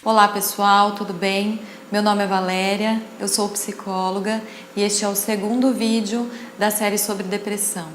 Olá pessoal, tudo bem? Meu nome é Valéria, eu sou psicóloga e este é o segundo vídeo da série sobre depressão.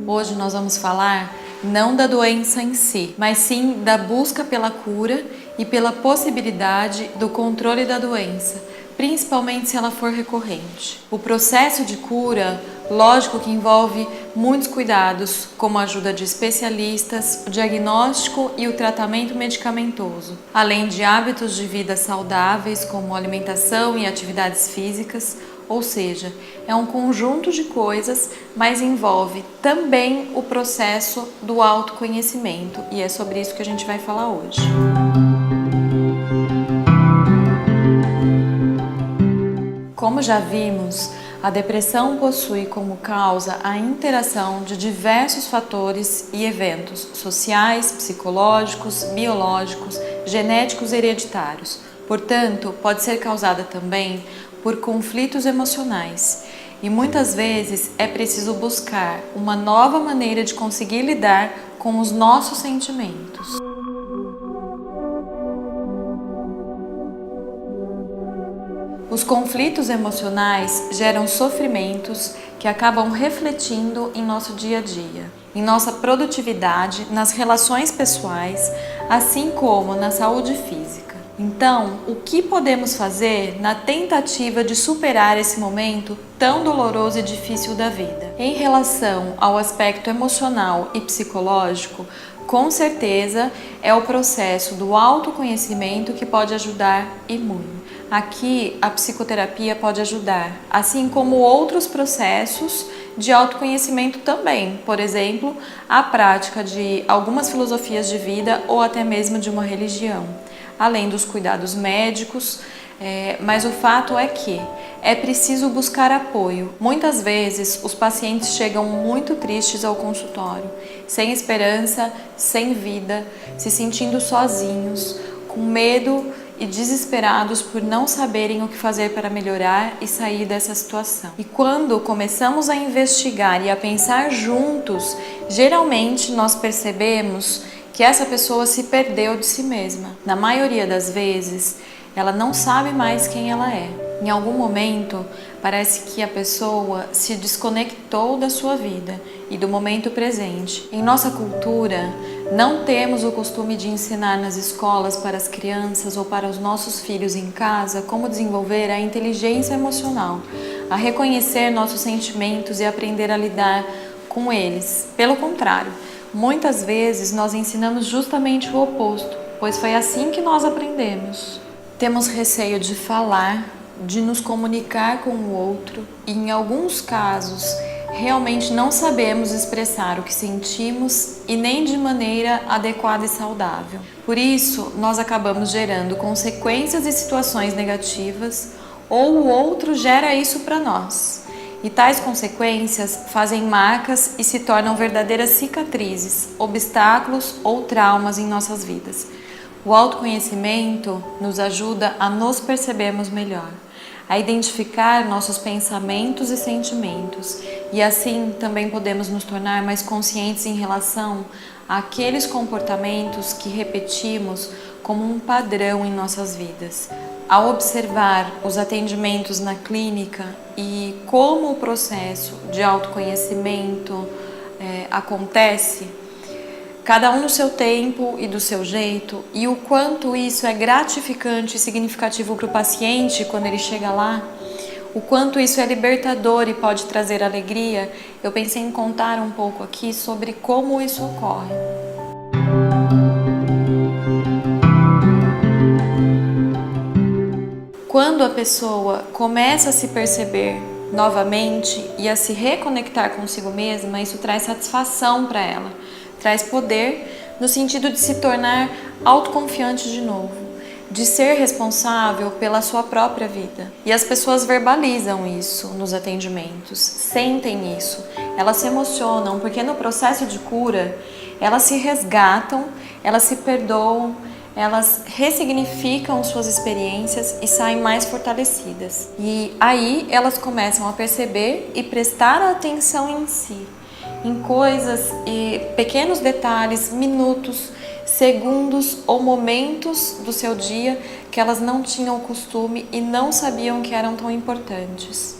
Hoje nós vamos falar não da doença em si, mas sim da busca pela cura e pela possibilidade do controle da doença, principalmente se ela for recorrente. O processo de cura, lógico que envolve muitos cuidados, como a ajuda de especialistas, o diagnóstico e o tratamento medicamentoso, além de hábitos de vida saudáveis, como alimentação e atividades físicas, ou seja, é um conjunto de coisas, mas envolve também o processo do autoconhecimento, e é sobre isso que a gente vai falar hoje. Como já vimos, a depressão possui como causa a interação de diversos fatores e eventos sociais, psicológicos, biológicos, genéticos e hereditários. Portanto, pode ser causada também por conflitos emocionais. E muitas vezes é preciso buscar uma nova maneira de conseguir lidar com os nossos sentimentos. Os conflitos emocionais geram sofrimentos que acabam refletindo em nosso dia a dia, em nossa produtividade, nas relações pessoais, assim como na saúde física. Então, o que podemos fazer na tentativa de superar esse momento tão doloroso e difícil da vida? Em relação ao aspecto emocional e psicológico, com certeza é o processo do autoconhecimento que pode ajudar e muito. Aqui a psicoterapia pode ajudar, assim como outros processos de autoconhecimento também, por exemplo, a prática de algumas filosofias de vida ou até mesmo de uma religião, além dos cuidados médicos, mas o fato é que é preciso buscar apoio. Muitas vezes os pacientes chegam muito tristes ao consultório, sem esperança, sem vida, se sentindo sozinhos, com medo e desesperados por não saberem o que fazer para melhorar e sair dessa situação. E quando começamos a investigar e a pensar juntos, geralmente nós percebemos que essa pessoa se perdeu de si mesma. Na maioria das vezes, ela não sabe mais quem ela é. Em algum momento, parece que a pessoa se desconectou da sua vida e do momento presente. Em nossa cultura, não temos o costume de ensinar nas escolas para as crianças ou para os nossos filhos em casa como desenvolver a inteligência emocional, a reconhecer nossos sentimentos e aprender a lidar com eles. Pelo contrário, muitas vezes nós ensinamos justamente o oposto, pois foi assim que nós aprendemos. Temos receio de falar, de nos comunicar com o outro e, em alguns casos, realmente não sabemos expressar o que sentimos e nem de maneira adequada e saudável. Por isso, nós acabamos gerando consequências e situações negativas ou o outro gera isso para nós. E tais consequências fazem marcas e se tornam verdadeiras cicatrizes, obstáculos ou traumas em nossas vidas. O autoconhecimento nos ajuda a nos percebermos melhor, a identificar nossos pensamentos e sentimentos, e assim também podemos nos tornar mais conscientes em relação àqueles comportamentos que repetimos como um padrão em nossas vidas. Ao observar os atendimentos na clínica e como o processo de autoconhecimento acontece, cada um no seu tempo e do seu jeito, e o quanto isso é gratificante e significativo para o paciente quando ele chega lá, o quanto isso é libertador e pode trazer alegria, eu pensei em contar um pouco aqui sobre como isso ocorre. Quando a pessoa começa a se perceber novamente e a se reconectar consigo mesma, isso traz satisfação para ela. Traz poder no sentido de se tornar autoconfiante de novo, de ser responsável pela sua própria vida. E as pessoas verbalizam isso nos atendimentos, sentem isso, elas se emocionam, porque no processo de cura, elas se resgatam, elas se perdoam, elas ressignificam suas experiências e saem mais fortalecidas. E aí elas começam a perceber e prestar atenção em si. em coisas e pequenos detalhes, minutos, segundos ou momentos do seu dia que elas não tinham o costume e não sabiam que eram tão importantes.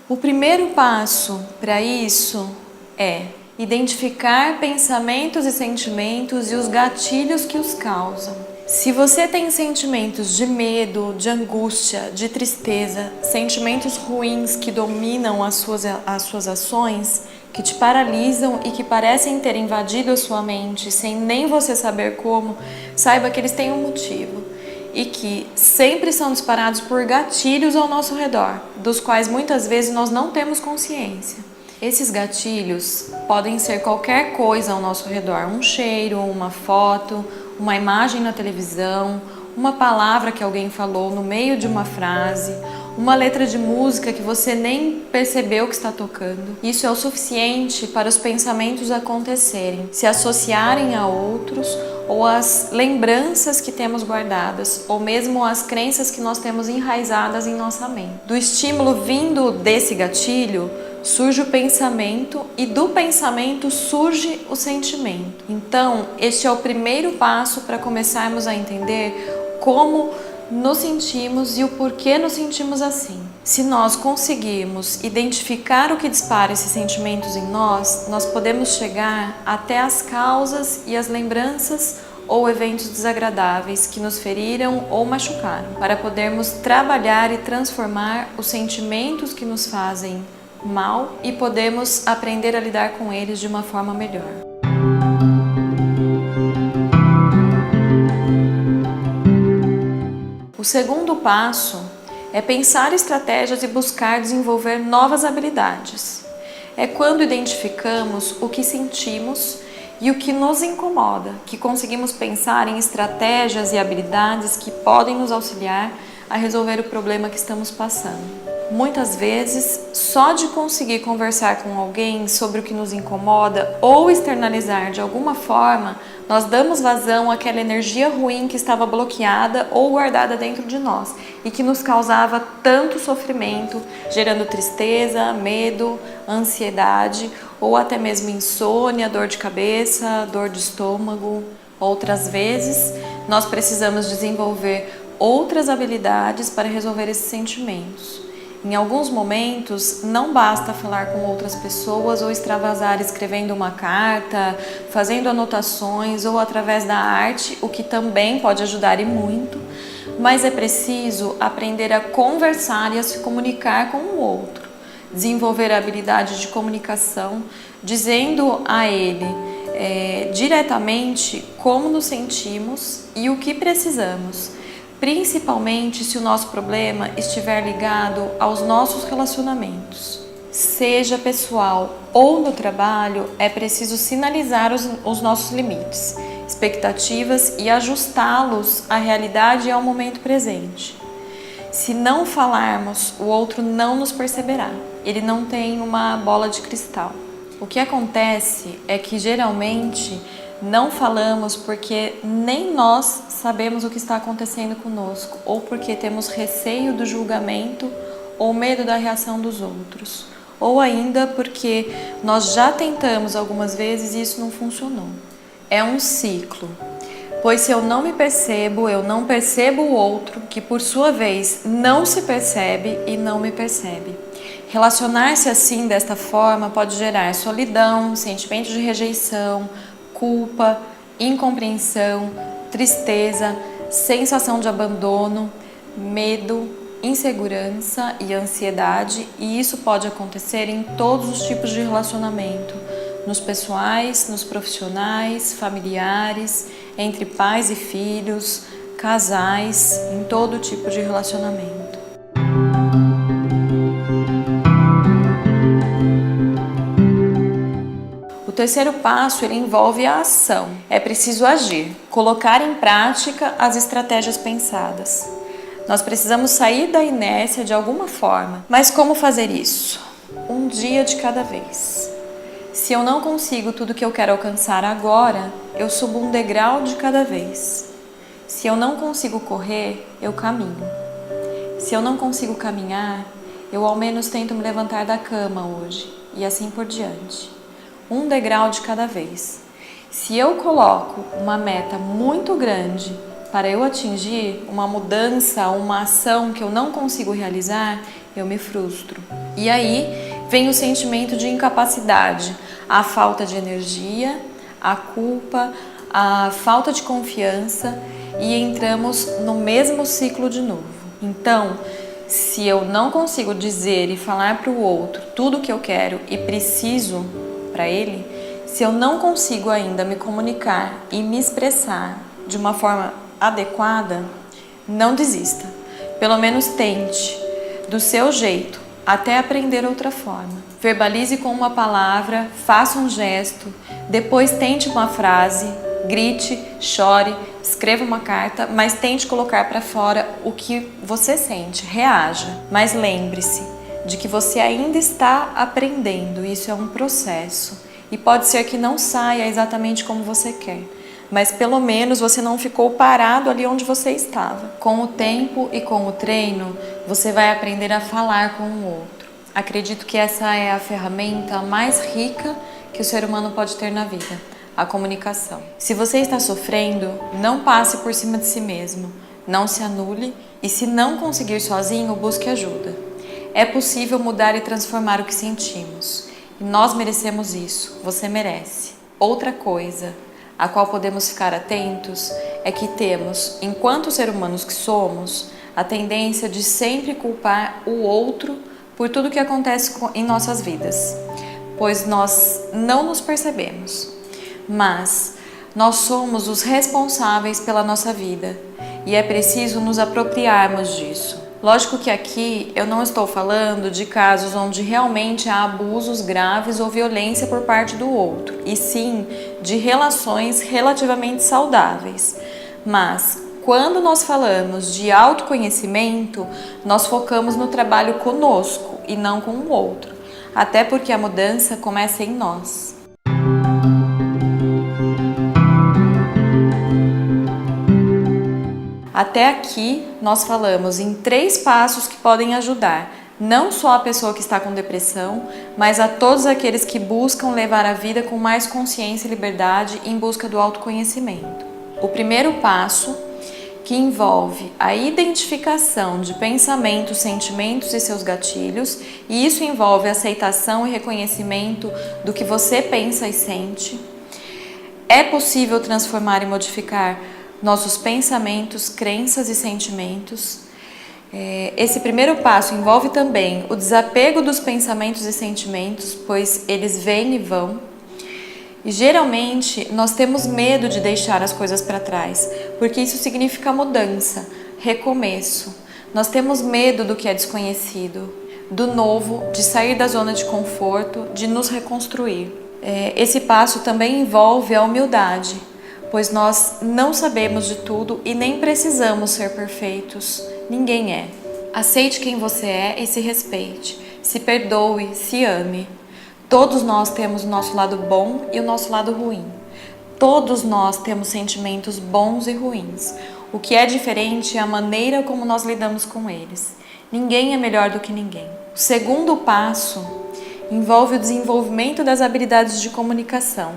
O primeiro passo para isso é identificar pensamentos e sentimentos e os gatilhos que os causam. Se você tem sentimentos de medo, de angústia, de tristeza, sentimentos ruins que dominam as suas ações, que te paralisam e que parecem ter invadido a sua mente sem nem você saber como, saiba que eles têm um motivo e que sempre são disparados por gatilhos ao nosso redor, dos quais muitas vezes nós não temos consciência. Esses gatilhos podem ser qualquer coisa ao nosso redor, um cheiro, uma foto, uma imagem na televisão, uma palavra que alguém falou no meio de uma frase, uma letra de música que você nem percebeu que está tocando. Isso é o suficiente para os pensamentos acontecerem, se associarem a outros ou às lembranças que temos guardadas, ou mesmo às crenças que nós temos enraizadas em nossa mente. Do estímulo vindo desse gatilho, surge o pensamento e do pensamento surge o sentimento. Então, este é o primeiro passo para começarmos a entender como nos sentimos e o porquê nos sentimos assim. Se nós conseguirmos identificar o que dispara esses sentimentos em nós, nós podemos chegar até as causas e as lembranças ou eventos desagradáveis que nos feriram ou machucaram, para podermos trabalhar e transformar os sentimentos que nos fazem mal e podemos aprender a lidar com eles de uma forma melhor. O segundo passo é pensar estratégias e buscar desenvolver novas habilidades. É quando identificamos o que sentimos e o que nos incomoda, que conseguimos pensar em estratégias e habilidades que podem nos auxiliar a resolver o problema que estamos passando. Muitas vezes, só de conseguir conversar com alguém sobre o que nos incomoda ou externalizar de alguma forma, nós damos vazão àquela energia ruim que estava bloqueada ou guardada dentro de nós e que nos causava tanto sofrimento, gerando tristeza, medo, ansiedade ou até mesmo insônia, dor de cabeça, dor de estômago. Outras vezes, nós precisamos desenvolver outras habilidades para resolver esses sentimentos. Em alguns momentos, não basta falar com outras pessoas ou extravasar escrevendo uma carta, fazendo anotações ou através da arte, o que também pode ajudar e muito, mas é preciso aprender a conversar e a se comunicar com o outro, desenvolver a habilidade de comunicação, dizendo a ele diretamente como nos sentimos e o que precisamos. Principalmente se o nosso problema estiver ligado aos nossos relacionamentos. Seja pessoal ou no trabalho, é preciso sinalizar os nossos limites, expectativas e ajustá-los à realidade e ao momento presente. Se não falarmos, o outro não nos perceberá. Ele não tem uma bola de cristal. O que acontece é que geralmente não falamos porque nem nós sabemos o que está acontecendo conosco, ou porque temos receio do julgamento ou medo da reação dos outros, ou ainda porque nós já tentamos algumas vezes e isso não funcionou. É um ciclo, pois se eu não me percebo, eu não percebo o outro, que por sua vez não se percebe e não me percebe. Relacionar-se assim, desta forma, pode gerar solidão, sentimento de rejeição, culpa, incompreensão, tristeza, sensação de abandono, medo, insegurança e ansiedade, e isso pode acontecer em todos os tipos de relacionamento, nos pessoais, nos profissionais, familiares, entre pais e filhos, casais, em todo tipo de relacionamento. O terceiro passo, ele envolve a ação. É preciso agir, colocar em prática as estratégias pensadas. Nós precisamos sair da inércia de alguma forma. Mas como fazer isso? Um dia de cada vez. Se eu não consigo tudo que eu quero alcançar agora, eu subo um degrau de cada vez. Se eu não consigo correr, eu caminho. Se eu não consigo caminhar, eu ao menos tento me levantar da cama hoje, e assim por diante. Um degrau de cada vez. Se eu coloco uma meta muito grande para eu atingir uma mudança, uma ação que eu não consigo realizar, eu me frustro. E aí vem o sentimento de incapacidade, a falta de energia, a culpa, a falta de confiança e entramos no mesmo ciclo de novo. Então, se eu não consigo dizer e falar para o outro tudo o que eu quero e preciso para ele, se eu não consigo ainda me comunicar e me expressar de uma forma adequada, não desista. Pelo menos tente, do seu jeito, até aprender outra forma. Verbalize com uma palavra, faça um gesto, depois tente uma frase, grite, chore, escreva uma carta, mas tente colocar para fora o que você sente, reaja. Mas lembre-se de que você ainda está aprendendo, isso é um processo. E pode ser que não saia exatamente como você quer, mas pelo menos você não ficou parado ali onde você estava. Com o tempo e com o treino, você vai aprender a falar com o outro. Acredito que essa é a ferramenta mais rica que o ser humano pode ter na vida, a comunicação. Se você está sofrendo, não passe por cima de si mesmo, não se anule e se não conseguir sozinho, busque ajuda. É possível mudar e transformar o que sentimos. E nós merecemos isso, você merece. Outra coisa a qual podemos ficar atentos é que temos, enquanto seres humanos que somos, a tendência de sempre culpar o outro por tudo que acontece em nossas vidas, pois nós não nos percebemos, mas nós somos os responsáveis pela nossa vida e é preciso nos apropriarmos disso. Lógico que aqui eu não estou falando de casos onde realmente há abusos graves ou violência por parte do outro, e sim de relações relativamente saudáveis. Mas quando nós falamos de autoconhecimento, nós focamos no trabalho conosco e não com o outro, até porque a mudança começa em nós. Até aqui, nós falamos em 3 passos que podem ajudar, não só a pessoa que está com depressão, mas a todos aqueles que buscam levar a vida com mais consciência e liberdade em busca do autoconhecimento. O primeiro passo, que envolve a identificação de pensamentos, sentimentos e seus gatilhos, e isso envolve aceitação e reconhecimento do que você pensa e sente. É possível transformar e modificar nossos pensamentos, crenças e sentimentos. Esse primeiro passo envolve também o desapego dos pensamentos e sentimentos, pois eles vêm e vão. E geralmente nós temos medo de deixar as coisas para trás, porque isso significa mudança, recomeço. Nós temos medo do que é desconhecido, do novo, de sair da zona de conforto, de nos reconstruir. Esse passo também envolve a humildade, pois nós não sabemos de tudo e nem precisamos ser perfeitos. Ninguém é. Aceite quem você é e se respeite. Se perdoe, se ame. Todos nós temos o nosso lado bom e o nosso lado ruim. Todos nós temos sentimentos bons e ruins. O que é diferente é a maneira como nós lidamos com eles. Ninguém é melhor do que ninguém. O segundo passo envolve o desenvolvimento das habilidades de comunicação,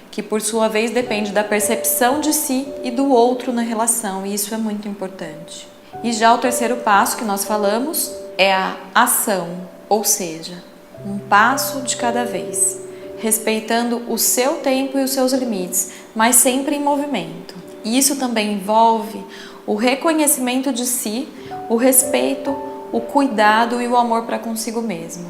que por sua vez depende da percepção de si e do outro na relação, e isso é muito importante. E já o terceiro passo que nós falamos é a ação, ou seja, um passo de cada vez, respeitando o seu tempo e os seus limites, mas sempre em movimento. E isso também envolve o reconhecimento de si, o respeito, o cuidado e o amor para consigo mesmo.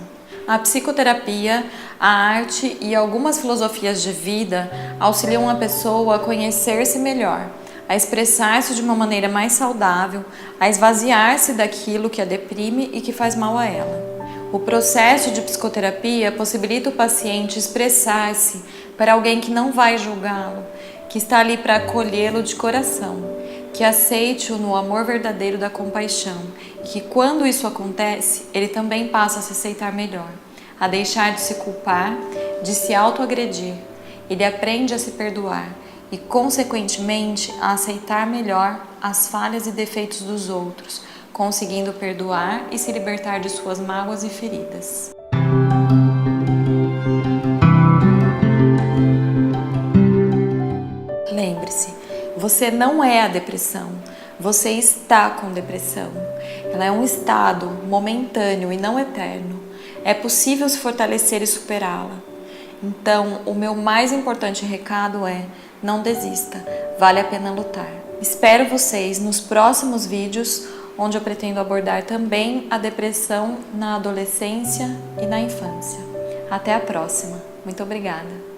A psicoterapia, a arte e algumas filosofias de vida auxiliam a pessoa a conhecer-se melhor, a expressar-se de uma maneira mais saudável, a esvaziar-se daquilo que a deprime e que faz mal a ela. O processo de psicoterapia possibilita o paciente expressar-se para alguém que não vai julgá-lo, que está ali para acolhê-lo de coração, que aceite-o no amor verdadeiro da compaixão e que quando isso acontece, ele também passa a se aceitar melhor, a deixar de se culpar, de se autoagredir, ele aprende a se perdoar e, consequentemente, a aceitar melhor as falhas e defeitos dos outros, conseguindo perdoar e se libertar de suas mágoas e feridas. Lembre-se, você não é a depressão, você está com depressão. Ela é um estado momentâneo e não eterno. É possível se fortalecer e superá-la. Então, o meu mais importante recado é: não desista, vale a pena lutar. Espero vocês nos próximos vídeos, onde eu pretendo abordar também a depressão na adolescência e na infância. Até a próxima. Muito obrigada.